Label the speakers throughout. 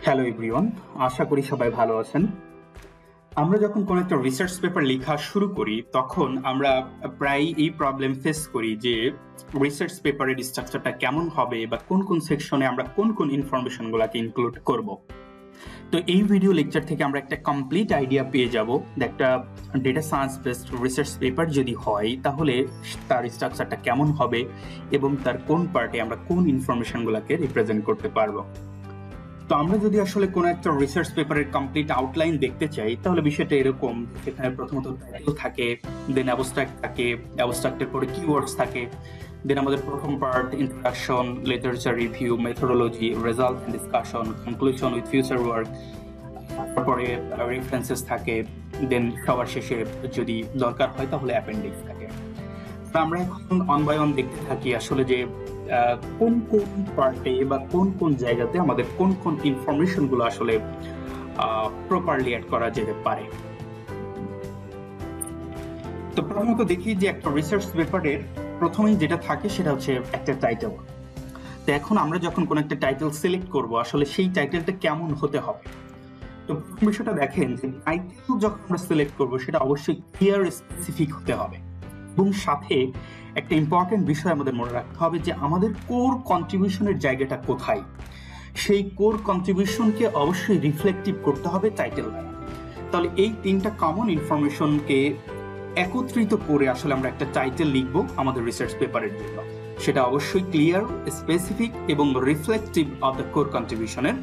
Speaker 1: Hello everyone, আশা করি সবাই ভালো আছেন। আমরা যখন কোনো একটা রিসার্চ পেপার লেখা শুরু করি তখন আমরা প্রায় এই প্রবলেম ফেস করি যে রিসার্চ পেপারের স্ট্রাকচারটা কেমন হবে বা কোন কোন সেকশনে আমরা কোন কোন ইনফরমেশনগুলোকে ইনক্লুড করব। তো এই ভিডিও লেকচার থেকে আমরা একটা কমপ্লিট আইডিয়া পেয়ে যাব একটা data science based research paper যদি হয় তাহলে তার স্ট্রাকচারটা কেমন হবে এবং তার কোন পার্টে আমরা কোন ইনফরমেশনগুলোকে রিপ্রেজেন্ট করতে পারবো। তো আমরা যদি আসলে কোনো একটা রিসার্চ পেপারের কমপ্লিট আউটলাইন দেখতে চাই তাহলে বিষয়টা এরকম, এখানে প্রথমত টাইটেল থাকে, দেন অ্যাবস্ট্রাক্ট থাকে, অ্যাবস্ট্রাক্টের পরে কিওয়ার্ডস থাকে, দেন আমাদের প্রথম part introduction, literature review, methodology, result and discussion, conclusion with future work, তারপরে রেফারেন্সেস থাকে, দেন সবার শেষে যদি দরকার হয় তাহলে অ্যাপেন্ডিক্স থাকে। তো আমরা এখন অন বাই অন দেখতে থাকি আসলে যে কোন কোন পার্টে বা কোন কোন জায়গাতে আমাদের কোন কোন ইনফরমেশন গুলো আসলে প্রপারলি অ্যাড করা যেতে পারে। তো প্রথমত দেখি যে একটা রিসার্চ পেপারের প্রথমেই যেটা থাকে সেটা হচ্ছে একটা টাইটেল। তো এখন আমরা যখন কোন একটা টাইটেল সিলেক্ট করব আসলে সেই টাইটেলটা কেমন হতে হবে। তো প্রথম বিষয়টা দেখেন যে টাইটেল যখন আমরা সিলেক্ট করব সেটা অবশ্যই ক্লিয়ার স্পেসিফিক হতে হবে এবং সাথে একটা ইম্পর্টেন্ট বিষয় আমাদের মনে রাখতে হবে যে আমাদের কোর কন্ট্রিবিউশনের জায়গাটা কোথায়, সেই কোর কন্ট্রিবিউশনকে অবশ্যই রিফ্লেক্টিভ করতে হবে টাইটেল দ্বারা। তাহলে এই তিনটা কমন ইনফরমেশনকে একত্রিত করে আসলে আমরা একটা টাইটেল লিখবো আমাদের রিসার্চ পেপারের জন্য, সেটা অবশ্যই ক্লিয়ার, স্পেসিফিক এবং রিফ্লেক্টিভ অফ দ্য কোর কন্ট্রিবিউশনের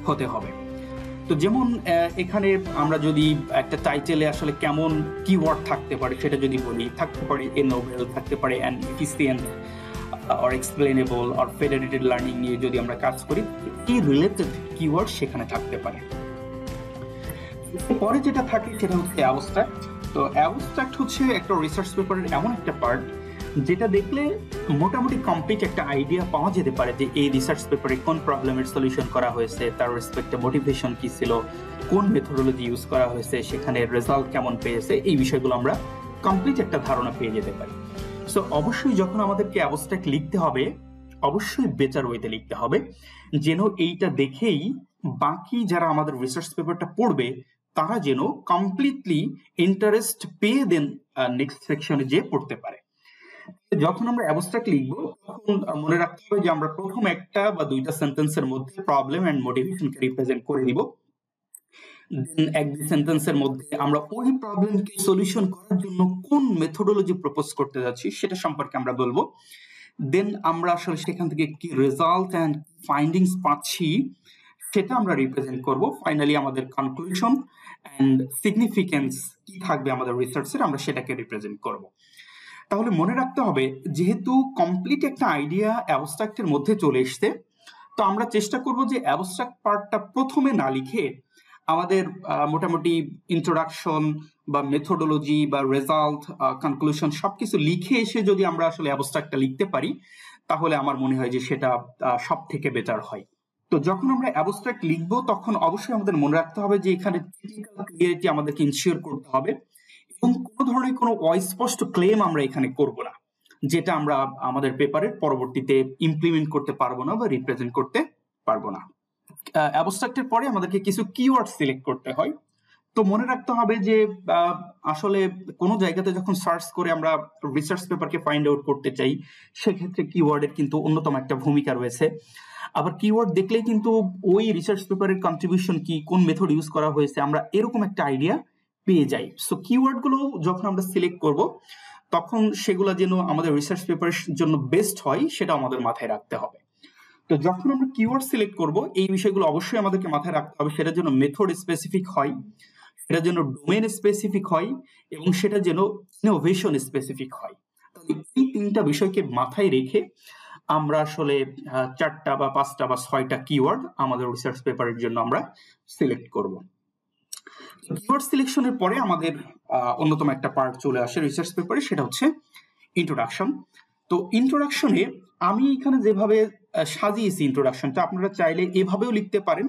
Speaker 1: হতে হবে। তো যেমন এখানে আমরা যদি একটা টাইটেলে আসলে কেমন কিওয়ার্ড থাকতে পারে সেটা যদি বলি, থাকতে পারে এ নোবেল, থাকতে পারে an efficient or explainable or federated learning নিয়ে যদি আমরা কাজ করি, এই রিলেটেড কিওয়ার্ড সেখানে থাকতে পারে। পরে যেটা থাকে সেটা হচ্ছে অ্যাবস্ট্রাক্ট। তো অ্যাবস্ট্রাক্ট হচ্ছে একটা রিসার্চ পেপারের এমন একটা পার্ট যেটা দেখলে মোটামুটি কমপ্লিট একটা আইডিয়া পাওয়া যেতে পারে যে এই রিসার্চ পেপারে কোন প্রবলেমের সলিউশন করা হয়েছে, তার রেসপেক্টে মোটিভেশন কি ছিল, কোন মেথোডোলজি ইউজ করা হয়েছে, সেখানে রেজাল্ট কেমন পেয়েছে, এই বিষয়গুলো আমরা কমপ্লিট একটা ধারণা পেয়ে যেতে পারি। সো অবশ্যই যখন আমাদেরকে অ্যাবস্ট্রাক্ট লিখতে হবে অবশ্যই বেটার ওয়েতে লিখতে হবে, যেন এইটা দেখেই বাকি যারা আমাদের রিসার্চ পেপারটা পড়বে তারা যেন কমপ্লিটলি ইন্টারেস্ট পেয়ে দেন নেক্সট সেকশনে যে পড়তে পারে। যখন আমরা অ্যাবস্ট্রাক্ট লিখবো তখন মনে রাখতে হবে যে আমরা প্রথম একটা বা দুইটা সেন্টেন্সের মধ্যে প্রবলেম এন্ড মোটিভেশনকে রিপ্রেজেন্ট করে দিব, দেন এক দুই সেন্টেন্সের মধ্যে আমরা ওই প্রবলেমকে সলিউশন করার জন্য কোন মেথোডোলজি প্রপোজ করতে যাচ্ছি সেটা সম্পর্কে আমরা বলবো, দেন আমরা আসলে সেখান থেকে কি রেজাল্ট এন্ড ফাইন্ডিংস পাচ্ছি সেটা আমরা রিপ্রেজেন্ট করব। ফাইনালি আমাদের কনক্লুশন এন্ড সিগনিফিকেন্স কি থাকবে আমাদের রিসার্চের, আমরা সেটাকে রিপ্রেজেন্ট করব। তাহলে মনে রাখতে হবে যেহেতু কমপ্লিট একটা আইডিয়া অ্যাবস্ট্রাক্টের মধ্যে চলে এসছে, তো আমরা চেষ্টা করব যে অ্যাবস্ট্রাক্ট পার্টটা প্রথমে না লিখে আমাদের মোটামুটি ইন্ট্রোডাকশন বা মেথোডোলজি বা রেজাল্ট, কনক্লুশন সবকিছু লিখে এসে যদি আমরা আসলে অ্যাবস্ট্রাক্টটা লিখতে পারি তাহলে আমার মনে হয় যে সেটা সব থেকে বেটার হয়। তো যখন আমরা অ্যাবস্ট্রাক্ট লিখবো তখন অবশ্যই আমাদের মনে রাখতে হবে যে এখানে টেকনিক্যাল ক্লিয়ারিটি আমাদেরকে ইনশিওর করতে হবে এবং কোনো ধরনের কোনো অস্পষ্ট ক্লেম আমরা এখানে করব না, যেটা আমরা আমাদের পেপারের পরবর্তীতে ইমপ্লিমেন্ট করতে পারবো না বা রিপ্রেজেন্ট করতে পারবো না। অ্যাবস্ট্রাক্টের পরে আমাদেরকে কিছু কিওয়ার্ড সিলেক্ট করতে হয়। তো মনে রাখতে হবে যে আসলে কোনো জায়গাতে যখন সার্চ করে আমরা রিসার্চ পেপারকে ফাইন্ড আউট করতে চাই সেক্ষেত্রে কিওয়ার্ডের কিন্তু অন্যতম একটা ভূমিকা রয়েছে। আবার কিওয়ার্ড দেখলেই কিন্তু ওই রিসার্চ পেপারের কন্ট্রিবিউশন কি, কোন মেথড ইউজ করা হয়েছে, আমরা এরকম একটা আইডিয়া পেয়ে যাই। সো কিওয়ার্ড গুলো যখন আমরা সিলেক্ট করব তখন সেগুলো যেন আমাদের রিসার্চ পেপারের জন্য বেস্ট হয় সেটা আমাদের মাথায় রাখতে হবে। তো যখন আমরা কিওয়ার্ড সিলেক্ট করব এই বিষয়গুলো অবশ্যই আমাদেরকে মাথায় রাখতে হবে, সেটা যেন মেথড স্পেসিফিক হয়, সেটা যেন ডোমেন স্পেসিফিক হয় এবং সেটা যেন ইনোভেশন স্পেসিফিক হয়। তাহলে এই তিনটা বিষয়কে মাথায় রেখে আমরা আসলে 4টা বা 5টা বা 6টা কিওয়ার্ড আমাদের রিসার্চ পেপারের জন্য আমরা সিলেক্ট করব। কিওয়ার্ড সিলেকশনের পরে আমাদের অন্যতম একটা পার্ট চলে আসে রিসার্চ পেপারে, সেটা হচ্ছে ইন্ট্রোডাকশন। তো ইন্ট্রোডাকশনে আমি এখানে যেভাবে সাজিয়েছি ইন্ট্রোডাকশনটা আপনারা চাইলে এভাবেও লিখতে পারেন,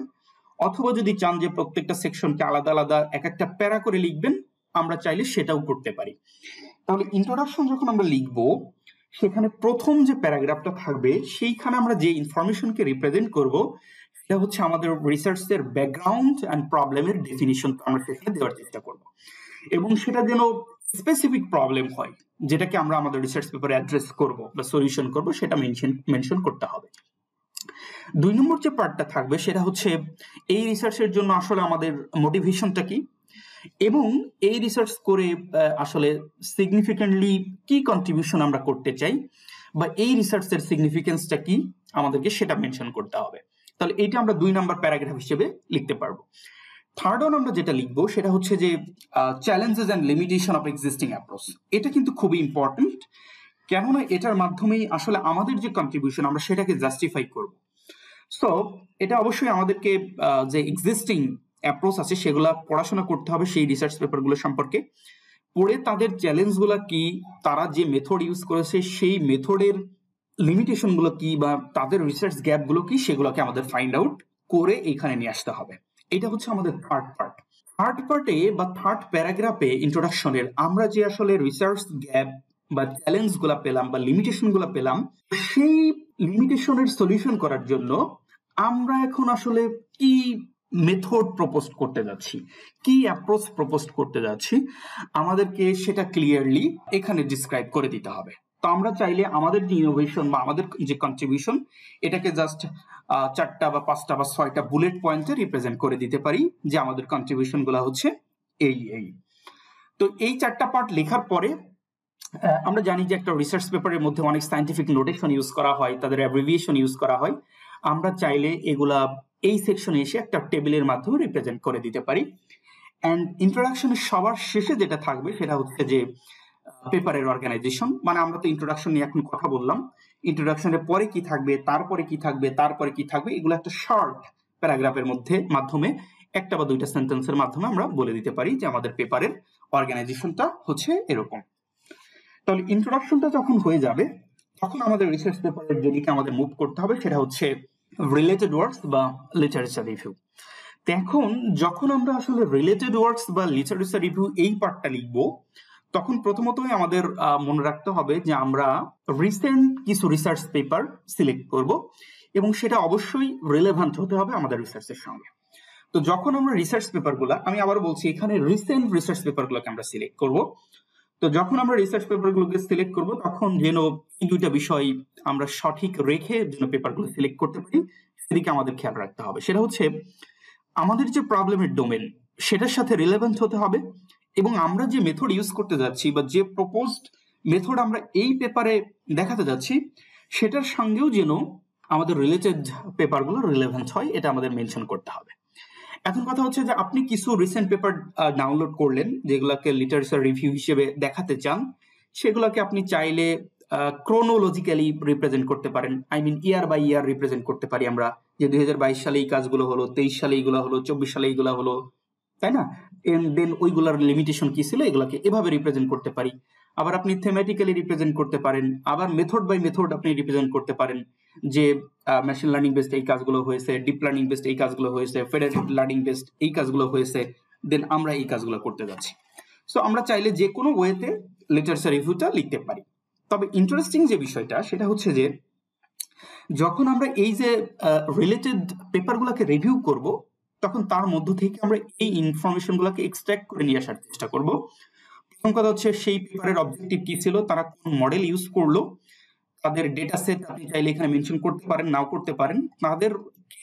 Speaker 1: অথবা যদি চান যে প্রত্যেকটা সেকশনকে আলাদা আলাদা এক একটা প্যারা করে লিখবেন আমরা চাইলে সেটাও করতে পারি। তাহলে ইন্ট্রোডাকশন যখন আমরা লিখবো সেখানে প্রথম যে প্যারাগ্রাফটা থাকবে সেইখানে আমরা যে ইনফরমেশনকে রিপ্রেজেন্ট করব এটা হচ্ছে আমাদের রিসার্চের ব্যাকগ্রাউন্ড অ্যান্ড প্রবলেমের ডেফিনিশন আমরা সেখানে দেওয়ার চেষ্টা করব, এবং সেটা যেন স্পেসিফিক প্রবলেম হয় যেটাকে আমরা আমাদের রিসার্চ পেপারে অ্যাড্রেস করব বা সলিউশন করব, সেটা মেনশন করতে হবে। 2 নম্বর যে পার্টটা থাকবে সেটা হচ্ছে এই রিসার্চের জন্য আসলে আমাদের মোটিভেশনটা কি, এবং এই রিসার্চ করে আসলে সিগনিফিকেন্টলি কি কন্ট্রিবিউশন আমরা করতে চাই, বা এই রিসার্চের সিগনিফিকেন্সটা কি আমাদেরকে সেটা মেনশন করতে হবে। তাহলে এটা আমরা 2 নম্বর প্যারাগ্রাফ হিসেবে লিখতে পারবো। থার্ড অন আমরা যেটা লিখবো সেটা হচ্ছে যে challenges and limitation of existing approach. এটা কিন্তু খুবই ইম্পর্টেন্ট, কেননা এটার মাধ্যমেই আসলে আমাদের যে কন্ট্রিবিউশন আমরা সেটাকে জাস্টিফাই করব। সো এটা অবশ্যই আমাদেরকে যে এক্সিস্টিং অ্যাপ্রোচ আছে সেগুলা পড়াশোনা করতে হবে সেই রিসার্চ পেপারগুলো সম্পর্কে, পড়ে তাদের চ্যালেঞ্জগুলো কি, তারা যে মেথড ইউজ করেছে সেই মেথডের লিমিটেশনগুলো কি, বা তাদের রিসার্চ গ্যাপগুলো কি, সেগুলোকে আমাদের ফাইন্ড আউট করে এখানে নিয়ে আসতে হবে। এটা হচ্ছে আমাদের থার্ড পার্ট। থার্ড পার্টে বা থার্ড প্যারাগ্রাফে ইন্ট্রোডাকশনের আমরা যে আসলে রিসার্চ গ্যাপ বা চ্যালেঞ্জগুলো পেলাম বা লিমিটেশনগুলো পেলাম, সেই লিমিটেশনের সলিউশন করার জন্য আমরা এখন আসলে কি মেথড প্রপোজ করতে যাচ্ছি, কি অ্যাপ্রোচ প্রপোজ করতে যাচ্ছি, আমাদেরকে সেটা ক্লিয়ারলি এখানে ডিসক্রাইব করে দিতে হবে। তো আমরা চাইলে আমাদের যে ইনোভেশন বা আমাদের যে কন্ট্রিবিউশন এটাকে জাস্ট 4টা বা 5টা বা 6টা বুলেট পয়েন্টে রিপ্রেজেন্ট করে দিতে পারি যে আমাদের কন্ট্রিবিউশন গুলা হচ্ছে এই। তো এই 4টা পার্ট লেখার পরে আমরা জানি যে একটা রিসার্চ পেপারের মধ্যে অনেক সায়েন্টিফিক নোটেশন ইউজ করা হয়, তাদের অ্যাব্রিভিয়েশন ইউজ করা হয়। আমরা চাইলে এগুলা এই সেকশনে এসে একটা টেবিলের মাধ্যমে রিপ্রেজেন্ট করে দিতে পারি। অ্যান্ড ইন্ট্রোডাকশনের সবার শেষে যেটা থাকবে সেটা হচ্ছে যে পেপারের অর্গানাইজেশন। মানে আমরা তো ইন্ট্রোডাকশন নিয়ে এখন কথা বললাম, ইন্ট্রোডাকশনের পরে কি থাকবে, তারপরে কি থাকবে, তারপরে কি থাকবে, এগুলো একটা শর্ট প্যারাগ্রাফের মাধ্যমে 1টা বা 2টা সেন্টেন্সের মাধ্যমে আমরা বলে দিতে পারি যে আমাদের পেপারের অর্গানাইজেশনটা হচ্ছে এরকম। তাহলে ইন্ট্রোডাকশনটা যখন হয়ে যাবে তখন আমাদের রিসার্চ পেপারের যেদিকে আমাদের মুভ করতে হবে সেটা হচ্ছে রিলেটেড ওয়ার্কস বা লিটারেচার রিভিউ। তো এখন যখন আমরা আসলে রিলেটেড ওয়ার্কস বা লিটারেচার রিভিউ এই পার্টটা লিখবো, তখন প্রথমতই আমাদের মনে রাখতে হবে যে আমরা রিসেন্ট কিছু রিসার্চ পেপার সিলেক্ট করব, এবং সেটা অবশ্যই রিলেভেন্ট হতে হবে আমাদের রিসার্চের সঙ্গে। তো যখন আমরা রিসার্চ পেপারগুলো, আমি আবারও বলছি এখানে রিসেন্ট রিসার্চ পেপারগুলোকে আমরা সিলেক্ট করব। তো যখন আমরা রিসার্চ পেপারগুলোকে সিলেক্ট করব তখন যেন এই 2টা বিষয় আমরা সঠিক রেখে যেন পেপারগুলো সিলেক্ট করতে পারি সেদিকে আমাদের খেয়াল রাখতে হবে। সেটা হচ্ছে আমাদের যে প্রবলেমের ডোমেন সেটার সাথে রিলেভেন্ট হতে হবে, এবং আমরা যে মেথড ইউজ করতে যাচ্ছি বা যে প্রপোজড মেথড আমরা এই পেপারে দেখাতে যাচ্ছি সেটার সঙ্গেও যেন আমাদের রিলেটেড পেপারগুলো রিলেভেন্ট হয়, এটা আমাদের মেনশন করতে হবে। এখন কথা হচ্ছে যে আপনি কিছু রিসেন্ট পেপার ডাউনলোড করলেন যেগুলোকে লিটারেচার রিভিউ হিসেবে দেখাতে চান, সেগুলোকে আপনি চাইলে ক্রোনোলজিক্যালি রিপ্রেজেন্ট করতে পারেন, I mean year by year represent করতে পারি আমরা, যে 2022 সালে এই কাজগুলো হলো, 23 সালে এইগুলো হলো, 24 সালে এইগুলো হলো, তাই না? দেন ওইগুলার লিমিটেশন কি ছিল এগুলাকে এভাবে রিপ্রেজেন্ট করতে পারি। আবার আপনি থেমেটিক্যালি রিপ্রেজেন্ট করতে পারেন, আবার মেথড বাই মেথড আপনি রিপ্রেজেন্ট করতে পারেন, যে মেশিন লার্নিং বেসড এই কাজগুলো হয়েছে, ডিপ লার্নিং বেসড এই কাজগুলো হয়েছে, ফেডারেটেড লার্নিং বেসড এই কাজগুলো হয়েছে, দেন আমরা এই কাজগুলো করতে যাচ্ছি। সো আমরা চাইলে যে কোনো ওয়েতে লিটারেচার রিভিউটা লিখতে পারি। তবে ইন্টারেস্টিং যে বিষয়টা সেটা হচ্ছে যে যখন আমরা এই যে রিলেটেড পেপারগুলোকে রিভিউ করব তখন তার মধ্য থেকে আমরা এই ইনফরমেশনগুলোকে এক্সট্রাক্ট করে নিয়ে আসার চেষ্টা করব। প্রথম কথা হচ্ছে সেই পেপারের অবজেক্টিভ কি ছিল, তারা কোন মডেল ইউজ করলো, তাদের ডেটা সেট আপনি চাইলে এখানে মেনশন করতে পারেন, নাও করতে পারেন, তাদের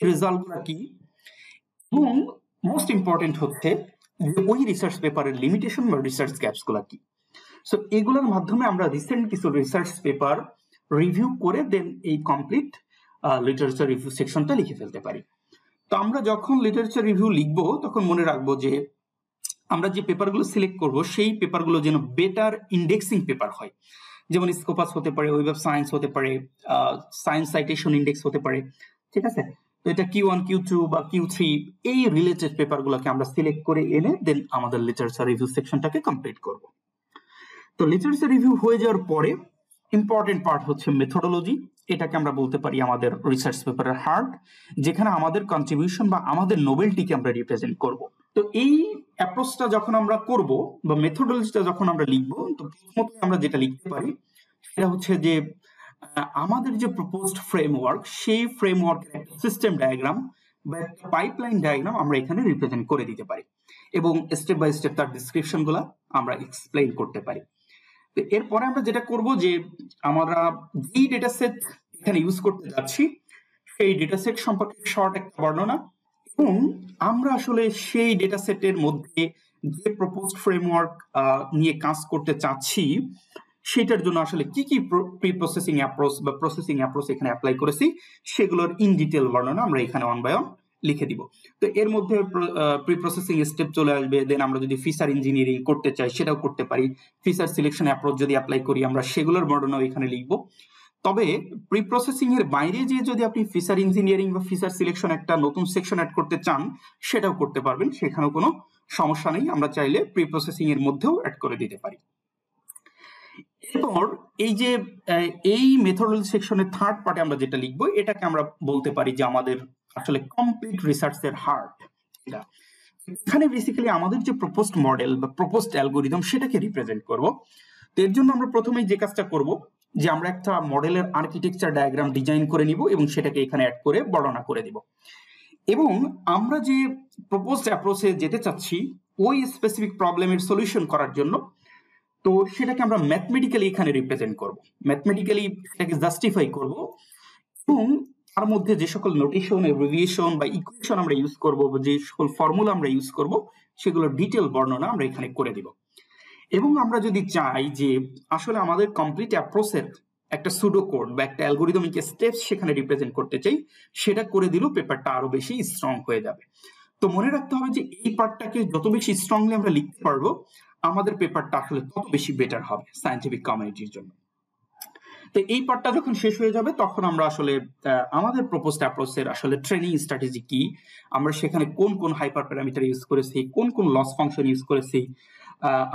Speaker 1: রেজাল্টগুলো কি, এবং মোস্ট ইম্পর্টেন্ট হচ্ছে যে ওই রিসার্চ পেপারের লিমিটেশন বা রিসার্চ গ্যাপস গুলা কি। সো এগুলোর মাধ্যমে আমরা রিসেন্ট কিছু রিসার্চ পেপার রিভিউ করে দেন এই কমপ্লিট লিটারেচার রিভিউ সেকশনটা লিখে ফেলতে পারি। তো আমরা যখন লিটারেচার রিভিউ লিখবো তখন মনে রাখবো যে আমরা যে পেপারগুলো সিলেক্ট করব সেই পেপারগুলো যেন বেটার ইন্ডেক্সিং পেপার হয়, যেমন স্কোপাস হতে পারে, ওয়েব অফ সায়েন্স হতে পারে, সায়েন্স সাইটেশন ইন্ডেক্স হতে পারে, ঠিক আছে? তো এটা Q1 Q2 বা Q3 এই রিলেটেড পেপারগুলোকে আমরা সিলেক্ট করে এনে দেন আমাদের লিটারেচার রিভিউ সেকশনটাকে কমপ্লিট করব। তো লিটারেচার রিভিউ হয়ে যাওয়ার পরে ইম্পর্টেন্ট পার্ট হচ্ছে মেথোডোলজি। এটাকে আমরা বলতে পারি আমাদের রিসার্চ পেপারের হার্ট, যেখানে আমাদের কন্ট্রিবিউশন বা আমাদের নোবেলটিকে আমরা রিপ্রেজেন্ট করব। তো এই অ্যাপ্রোচটা যখন আমরা করব বা মেথোডোলজিটা যখন আমরা লিখব, তো প্রথমত আমরা যেটা লিখতে পারি সেটা হচ্ছে যে আমাদের যে প্রপোজড ফ্রেমওয়ার্ক সেই ফ্রেমওয়ার্কের একটা সিস্টেম ডায়াগ্রাম বা একটা পাইপলাইন ডায়াগ্রাম আমরা এখানে রিপ্রেজেন্ট করে দিতে পারি এবং স্টেপ বাই স্টেপ তার ডিসক্রিপশন গুলা আমরা এক্সপ্লেইন করতে পারি। তো এরপরে আমরা যেটা করব যে আমরা যেই ডেটা সেট এখানে ইউজ করতে যাচ্ছি সেই ডেটা সেট সম্পর্কে শর্ট একটা বর্ণনা, এবং আমরা আসলে সেই ডেটা সেটের মধ্যে যে প্রপোজড ফ্রেমওয়ার্ক নিয়ে কাজ করতে চাচ্ছি সেটার জন্য আসলে কি কি প্রি প্রসেসিং অ্যাপ্রোচ বা প্রসেসিং অ্যাপ্রোচ এখানে অ্যাপ্লাই করেছি সেগুলোর ইন ডিটেল বর্ণনা আমরা এখানে ওয়ান বাই ওয়ান লিখে দিব। তো এর মধ্যে প্রি প্রসেসিং স্টেপ চলে আসবে, দেন আমরা যদি ফিচার ইঞ্জিনিয়ারিং করতে চাই সেটাও করতে পারি, ফিচার সিলেকশন অ্যাপ্রোচ যদি অ্যাপ্লাই করি আমরা সেগুলোর বর্ণনাও এখানে লিখবো। তবে প্রি প্রসেসিং এর বাইরে যে যদি আপনি ফিচার ইঞ্জিনিয়ারিং বা ফিচার সিলেকশন একটা নতুন সেকশন অ্যাড করতে চান সেটাও করতে পারবেন, সেখানেও কোনো সমস্যা নেই, আমরা চাইলে প্রি প্রসেসিং এর মধ্যেও অ্যাড করে দিতে পারি। এরপর এই যে এই মেথডোলজি সেকশনের থার্ড পার্টে আমরা যেটা লিখবো এটাকে আমরা বলতে পারি যে আমাদের আসলে কমপ্লিট রিসার্চের হার্ট। এটা এখানে বেসিক্যালি আমাদের যে প্রপোজড মডেল বা প্রপোজড অ্যালগোরিদম সেটাকে রিপ্রেজেন্ট করব। তো এর জন্য আমরা প্রথমেই যে কাজটা করব যে আমরা একটা মডেলের আর্কিটেকচার ডায়াগ্রাম ডিজাইন করে নিব এবং সেটাকে এখানে অ্যাড করে বর্ণনা করে দিব, এবং আমরা যে প্রপোজড অ্যাপ্রোচে যেতে চাচ্ছি ওই স্পেসিফিক প্রবলেমের সলিউশন করার জন্য তো সেটাকে আমরা ম্যাথমেটিক্যালি এখানে রিপ্রেজেন্ট করব, ম্যাথমেটিক্যালি সেটাকে জাস্টিফাই করব, এবং তার মধ্যে যে সকল নোটেশন, অ্যাব্রিভিয়েশন বা ইকুয়েশন আমরা ইউজ করব, যে সকল ফর্মুলা আমরা ইউজ করব সেগুলোর ডিটেল বর্ণনা আমরা এখানে করে দিব। এবং আমরা যদি চাই যে আসলে আমাদের কমপ্লিট অ্যাপ্রোচের একটা সুডো কোড বা একটা অ্যালগোরিদমিক স্টেপস সেখানে রিপ্রেজেন্ট করতে চাই, সেটা করে দিলেও পেপারটা আরো বেশি স্ট্রং হয়ে যাবে। তো মনে রাখতে হবে যে এই পার্টটাকে যত বেশি স্ট্রংলি আমরা লিখতে পারবো আমাদের পেপারটা আসলে তত বেশি বেটার হবে সায়েন্টিফিক কমিউনিটির জন্য। তো এই পার্টটা যখন শেষ হয়ে যাবে তখন আমরা আসলে আমাদের প্রপোজড অ্যাপ্রোচের আসলে ট্রেনিং স্ট্র্যাটেজি কি, আমরা সেখানে কোন কোন হাইপার প্যারামিটার ইউজ করেছি, কোন কোন লস ফাংশন ইউজ করেছি,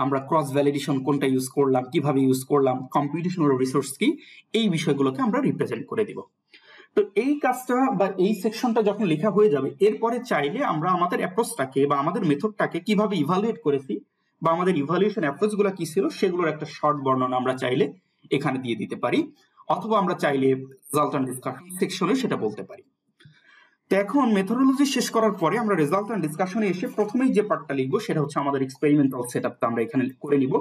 Speaker 1: আমরা ক্রস ভ্যালিডেশন কোনটা ইউজ করলাম, কিভাবে ইউজ করলাম, কম্পিউটেশনাল রিসোর্স কি, এই বিষয়গুলোকে আমরা রিপ্রেজেন্ট করে দিব। তো এই কাজটা বা এই সেকশনটা যখন লেখা হয়ে যাবে এরপরে চাইলে আমরা আমাদের অ্যাপ্রোচটাকে বা আমাদের মেথডটাকে কিভাবে ইভালুয়েট করেছি বা আমাদের ইভালুয়েশন অ্যাপ্রোচ গুলো কি ছিল সেগুলোর একটা শর্ট বর্ণনা আমরা চাইলে এখানে দিয়ে দিতে পারি, অথবা আমরা চাইলে রেজাল্ট এন্ড ডিসকাশন সেকশনে সেটা বলতে পারি। তো এখন মেথডোলজি শেষ করার পরে আমরা রেজাল্ট এন্ড ডিসকাশনে এসে প্রথমেই যে পার্টটা লিখবো সেটা হচ্ছে আমাদের এক্সপেরিমেন্টাল সেটআপটা আমরা এখানে করে নিব,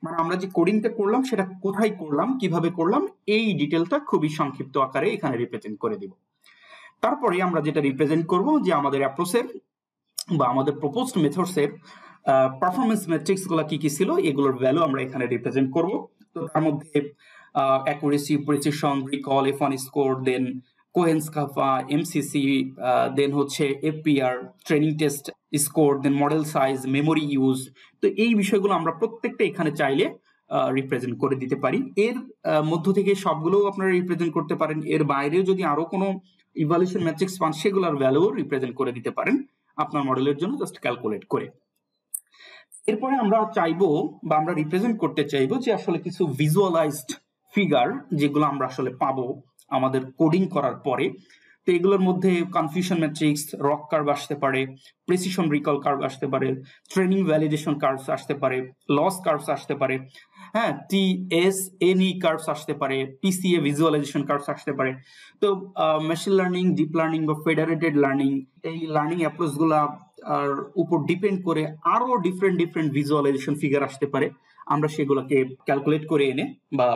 Speaker 1: মানে আমরা যে কোডিংটা করলাম সেটা কোথায় করলাম, কিভাবে করলাম, এই ডিটেলটা খুবই সংক্ষিপ্ত আকারে এখানে রিপ্রেজেন্ট করে দিব। তারপরে আমরা যেটা রিপ্রেজেন্ট করব যে আমাদের অ্যাপ্রোচের বা আমাদের প্রপোজড মেথডসের পারফরমেন্স মেট্রিক্স গুলো কি কি ছিল এগুলোর ভ্যালু আমরা এখানে রিপ্রেজেন্ট করব। তো তার মধ্যে accuracy, precision, recall, F1 score, then Cohen's kappa, MCC, then হচ্ছে FPR, training test score, then model size, memory use. তো এই বিষয়গুলো আমরা প্রত্যেকটা এখানে চাইলে রিপ্রেজেন্ট করে দিতে পারি। এর মধ্য থেকে সবগুলো আপনারা রিপ্রেজেন্ট করতে পারেন, এর বাইরেও যদি আরো কোনো ইভালুয়েশন ম্যাট্রিক্স পান সেগুলোর ভ্যালু রিপ্রেজেন্ট করে দিতে পারেন আপনার মডেলের জন্য জাস্ট ক্যালকুলেট করে। এরপরে আমরা চাইবো বা আমরা রিপ্রেজেন্ট করতে চাইবো যে আসলে কিছু ভিজুয়ালাইজড ফিগার যেগুলো আমরা আসলে পাবো আমাদের কোডিং করার পরে। তো এগুলোর মধ্যে কনফিউশন ম্যাট্রিক্স, রক কার্ভ আসতে পারে, প্রেসিশন রিকল কার্ভ আসতে পারে, ট্রেনিং ভ্যালিডেশন কার্ভস আসতে পারে, লস কার্ভস আসতে পারে, হ্যাঁ, TSNE কার্ভস আসতে পারে, PCA ভিজুয়ালাইজেশন কার্ভস আসতে পারে। তো মেশিন লার্নিং, ডিপ লার্নিং বা ফেডারেটেড লার্নিং, এই লার্নিং অ্যাপ্রোচ গুলা আর উপর ডিপেন্ড করে আরো ডিফারেন্ট ডিফারেন্ট ভিজুয়ালাইজেশন ফিগার আসতে পারে। আমরা সেগুলোকে ক্যালকুলেট করে এনে বা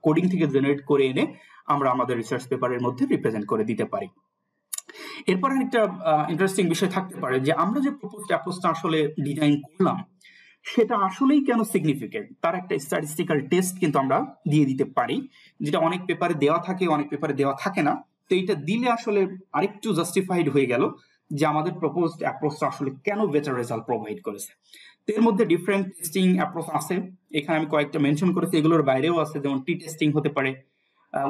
Speaker 1: কোডিং থেকে জেনারেট করে এনে আমরা আমাদের রিসার্চ পেপারের মধ্যে রিপ্রেজেন্ট করে দিতে পারি। এরপর একটা ইন্টারেস্টিং বিষয় থাকতে পারে যে আমরা যে প্রপোজড অ্যাপ্রোচটা আসলে ডিজাইন করলাম সেটা আসলেই কেন সিগনিফিকেন্ট, তার একটা স্ট্যাটিস্টিক্যাল টেস্ট কিন্তু আমরা দিয়ে দিতে পারি, যেটা অনেক পেপারে দেওয়া থাকে, অনেক পেপারে দেওয়া থাকে না। তো এইটা দিলে আসলে আরেকটু জাস্টিফাইড হয়ে গেল যে আমাদের প্রপোজড অ্যাপ্রোচটা আসলে কেন বেটার রেজাল্ট প্রোভাইড করেছে। তো এর মধ্যে ডিফারেন্ট টেস্টিং অ্যাপ্রোচ আছে, এখানে আমি কয়েকটা মেনশন করেছি, এগুলোর বাইরেও আছে, যেমন টি টেস্টিং হতে পারে,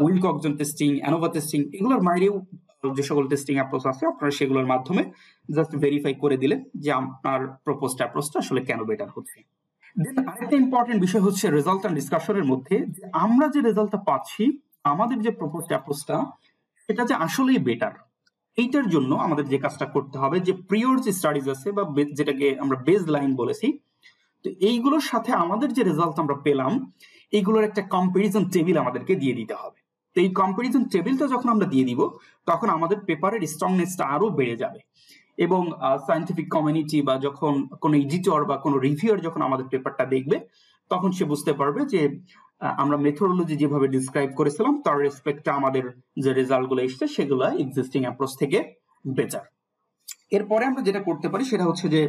Speaker 1: উইলকক্সন টেস্টিং, অ্যানোভা টেস্টিং, এগুলোর বাইরেও যে সকল টেস্টিং অ্যাপ্রোচ আছে আপনারা সেগুলোর মাধ্যমে জাস্ট ভেরিফাই করে দিলে যে আপনার প্রপোজড অ্যাপ্রোচটা আসলে কেন বেটার হচ্ছে। দেন আরেকটা ইম্পর্টেন্ট বিষয় হচ্ছে রেজাল্ট এন্ড ডিসকাশনের মধ্যে যে আমরা যে রেজাল্টটা পাচ্ছি আমাদের যে প্রপোজড অ্যাপ্রোচটা সেটা যে আসলেই বেটার, এইটার জন্য আমাদের যে কাজটা করতে হবে যে প্রিয়র যে স্টাডিজ আছে বা যেটাকে আমরা বেস লাইন বলেছি, তো এইগুলোর সাথে আমাদের যে রেজাল্ট আমরা পেলাম এইগুলোর একটা কম্পারিজন টেবিল আমাদেরকে দিয়ে দিতে হবে। তো এই কম্পারিজন টেবিলটা যখন আমরা দিয়ে দিব তখন আমাদের পেপারের স্ট্রংনেসটা আরো বেড়ে যাবে এবং সায়েন্টিফিক কমিউনিটি বা যখন কোনো এডিটর বা কোনো রিভিউয়ার যখন আমাদের পেপারটা দেখবে তখন সে বুঝতে পারবে যে আমরা মেথোডোলজি যেভাবে ডিসক্রাইব করেছিলাম তার রেসপেক্টে আমাদের যে রেজাল্টগুলো এসছে সেগুলো এক্সিস্টিং অ্যাপ্রোচ থেকে বেটার। এরপরে আমরা যেটা করতে পারি সেটা হচ্ছে যে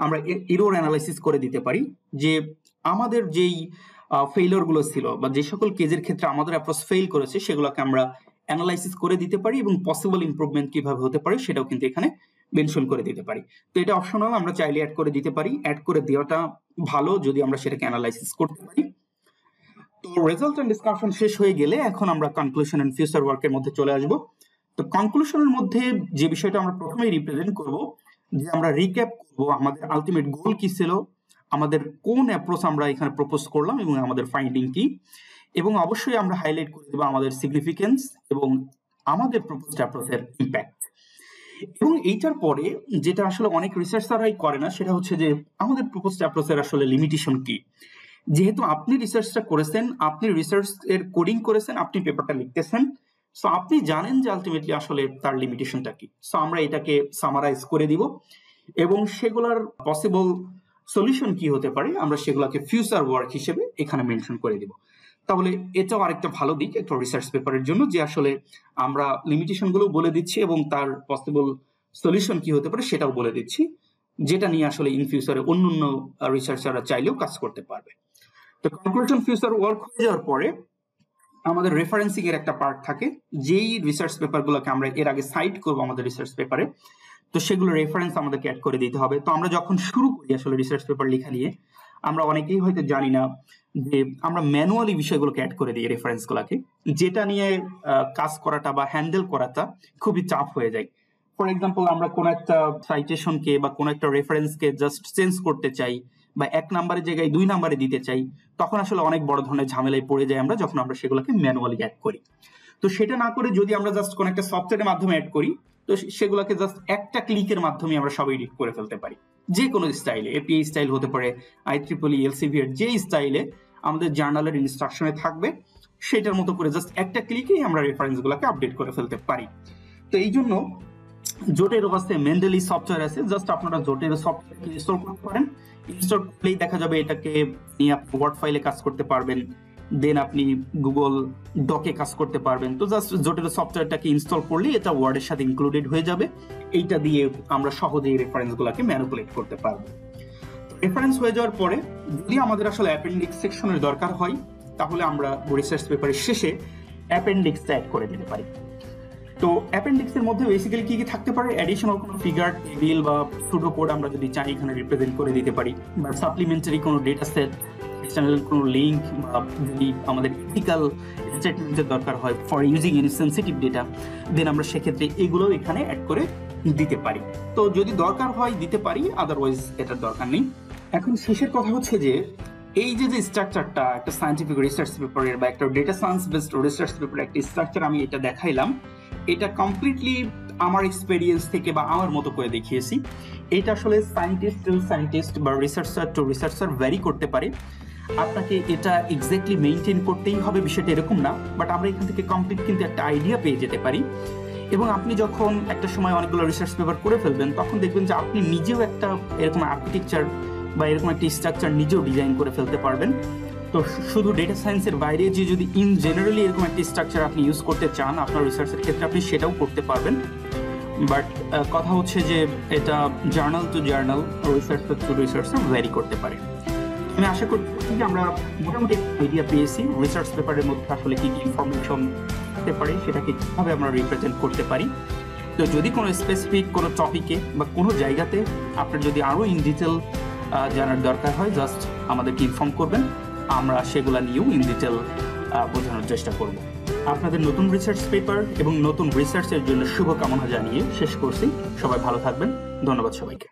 Speaker 1: আমরা এরর অ্যানালাইসিস করে দিতে পারি যে আমাদের যেই ফেইলিওর গুলো ছিল বা যে সকল কেজের ক্ষেত্রে আমাদের অ্যাপ্রোচ ফেইল করেছে সেগুলোকে আমরা অ্যানালাইসিস করে দিতে পারি এবং পসিবল ইমপ্রুভমেন্ট কিভাবে হতে পারে সেটাও কিন্তু এখানে মেনশন করে দিতে পারি। তো এটা অপশনাল, আমরা চাইলে অ্যাড করে দিতে পারি। অ্যাড করে দেওয়াটা ভালো যদি আমরা সেটাকে অ্যানালাইসিস করতে পারি। তো রেজাল্ট এন্ড ডিসকাশন শেষ হয়ে গেলে এখন আমরা কনক্লুশন এন্ড ফিউচার ওয়ার্কের মধ্যে চলে আসব। তো কনক্লুশনের মধ্যে যে বিষয়টা আমরা প্রথমেই রিপ্রেজেন্ট করব যে আমরা রিক্যাপ করব আমাদের আলটিমেট গোল কি ছিল, আমাদের কোন অ্যাপ্রোচ আমরা এখানে প্রপোজ করলাম এবং আমাদের ফাইন্ডিং কি, এবং অবশ্যই আমরা হাইলাইট করে দেব আমাদের সিগনিফিকেন্স এবং আমাদের প্রপোজড অ্যাপ্রোচের ইম্প্যাক্ট। এবং এইটার পরে যেটা আসলে অনেক রিসার্চাররাই করে না সেটা হচ্ছে যে আমাদের প্রপোজড অ্যাপ্রোচের আসলে লিমিটেশন কি। যেহেতু আপনি রিসার্চটা করেছেন, আপনি রিসার্চ এর কোডিং করেছেন, আপনি পেপারটা লিখতেছেন, সো আপনি জানেন যে আলটিমেটলি আসলে তার লিমিটেশনটা কি। সো আমরা এটাকে সামারাইজ করে দিব এবং সেগুলোর পসিবল সলিউশন কি হতে পারে আমরা সেগুলোকে ফিউচার ওয়ার্ক হিসেবে এখানে মেনশন করে দিব। তাহলে এটাও আরেকটা ভালো দিক একটা রিসার্চ পেপারের জন্য যে আসলে আমরা লিমিটেশন গুলো বলে দিচ্ছি এবং তার পসিবল সলিউশন কি হতে পারে সেটাও বলে দিচ্ছি, যেটা নিয়ে আসলে ইন ফিউচারে অন্য রিসার্চাররা চাইলেও কাজ করতে পারবে। তো কনক্লুশন ফিউচার ওয়ার্ক হয়ে যাওয়ার পরে আমাদের রেফারেন্সিং এর একটা পার্ট থাকে, যেই রিসার্চ পেপার গুলোকে আমরা এর আগে সাইট করবো আমাদের রিসার্চ পেপারে, তো সেগুলো রেফারেন্স আমাদেরকে অ্যাড করে দিতে হবে। তো আমরা যখন শুরু করি আসলে রিসার্চ পেপার লেখা নিয়ে আমরা অনেকেই হয়তো জানি না যে আমরা ম্যানুয়ালি বিষয়গুলোকে অ্যাড করে দিই রেফারেন্স গুলাকে, যেটা নিয়ে কাজ করাটা বা হ্যান্ডেল করাটা খুবই চাপ হয়ে যায়। ফর এক্সাম্পল আমরা কোনো একটা সাইটেশনকে বা কোনো একটা রেফারেন্সকে জাস্ট চেঞ্জ করতে চাই বা 1 নাম্বারের জায়গায় 2 নাম্বারে দিতে চাই, তখন আসলে অনেক বড় ধরনের ঝামেলায় পড়ে যায় আমরা যখন আমরা সেগুলোকে ম্যানুয়ালি অ্যাড করি। তো সেটা না করে যদি আমরা জাস্ট কোনো একটা সফটওয়্যারের মাধ্যমে অ্যাড করি তো সেগুলোকে জাস্ট একটা ক্লিকের মাধ্যমে আমরা সব এডিট করে ফেলতে পারি, যে কোনো স্টাইলে, এপিআই স্টাইল হতে পারে, IEEE এলসিভি এর যে স্টাইলে আমাদের জার্নালের ইনস্ট্রাকশনে থাকবে সেটার মতো করে জাস্ট একটা ক্লিকেই আমরা রেফারেন্স গুলোকে আপডেট করে ফেলতে পারি। তো এই জন্য জোটেরো আছে, মেন্ডেলি সফটওয়্যার আছে, জাস্ট আপনারা জোটেরো সফটওয়্যার ইনস্টল করতে পারেন। ইনস্টল করলেই দেখা যাবে এটাকে নিয়ে আপনি ওয়ার্ড ফাইলে কাজ করতে পারবেন, দেন আপনি গুগল ডকে কাজ করতে পারবেন। তো জাস্ট জোটেরো সফটওয়্যারটাকে ইনস্টল করলেই এটা ওয়ার্ডের সাথে ইনক্লুডেড হয়ে যাবে। এইটা দিয়ে আমরা সহজেই রেফারেন্স গুলাকে ম্যানিপুলেট করতে পারবো। রেফারেন্স হয়ে যাওয়ার পরে যদি আমাদের আসলে অ্যাপেন্ডিক্স সেকশনের দরকার হয় তাহলে আমরা রিসার্চ পেপারের শেষে অ্যাপেন্ডিক্সটা অ্যাড করে দিতে পারি। তো অ্যাপেন্ডিক্সের মধ্যে বেসিক্যালি কি কি থাকতে পারে, অ্যাডিশনাল কোনো ফিগার, টেবিল বা সুডো কোড আমরা যদি চাই এখানে রিপ্রেজেন্ট করে দিতে পারি, বা সাপ্লিমেন্টারি কোনো ডেটা সেট, এক্সটার্নাল কোনো লিঙ্ক, বা যদি আমাদের ইথিক্যাল স্টেটমেন্টের দরকার হয় for using any sensitive data, then আমরা সেক্ষেত্রে এগুলোও এখানে অ্যাড করে দিতে পারি। তো যদি দরকার হয় দিতে পারি, আদারওয়াইজ এটার দরকার নেই। এখন শেষের কথা হচ্ছে যে এই যে স্ট্রাকচারটা একটা সায়েন্টিফিক রিসার্চ পেপারের বা একটা ডেটা সায়েন্স বেসড রিসার্চ পেপারের একটা স্ট্রাকচার আমি এটা দেখাইলাম, এটা কমপ্লিটলি আমার এক্সপেরিয়েন্স থেকে বা আমার মতো করে দেখিয়েছি। এটা আসলে সায়েন্টিস্ট টু সায়েন্টিস্ট বা রিসার্চার টু রিসার্চার ভ্যারি করতে পারে। আপনাকে এটা এক্স্যাক্টলি মেইনটেইন করতেই হবে বিষয়টা এরকম না, বাট আমরা এখান থেকে কমপ্লিট কিন্তু একটা আইডিয়া পেয়ে যেতে পারি। এবং আপনি যখন একটা সময় অনেকগুলো রিসার্চ পেপার করে ফেলবেন তখন দেখবেন যে আপনি নিজেও একটা এরকম আর্কিটেকচার বা এরকম একটা স্ট্রাকচার নিজেও ডিজাইন করে ফেলতে পারবেন। তো শুধু ডেটা সায়েন্সের বাইরে যে যদি ইন জেনারেলি এরকম একটা স্ট্রাকচার আপনি ইউজ করতে চান আপনার রিসার্চের ক্ষেত্রে আপনি সেটাও করতে পারবেন। বাট কথা হচ্ছে যে এটা journal to journal, researcher to researcher vary করতে পারে। আমি আশা করছি যে আমরা মোটামুটি আইডিয়া পেয়েছি রিসার্চ পেপারের মধ্যে আসলে কি কি ইনফরমেশন থাকতে পারে, সেটাকে কিভাবে আমরা রিপ্রেজেন্ট করতে পারি। তো যদি কোনো স্পেসিফিক কোনো টপিকে বা কোনো জায়গাতে আপনার যদি আরও ইন ডিটেল জানার দরকার হয় জাস্ট আমাদেরকে ইনফর্ম করবেন, আমরা সেগুলা নিয়েও ইন ডিটেল বোঝানোর চেষ্টা করব। আপনাদের নতুন রিসার্চ পেপার এবং নতুন রিসার্চের জন্য শুভকামনা জানিয়ে শেষ করছি। সবাই ভালো থাকবেন, ধন্যবাদ সবাইকে।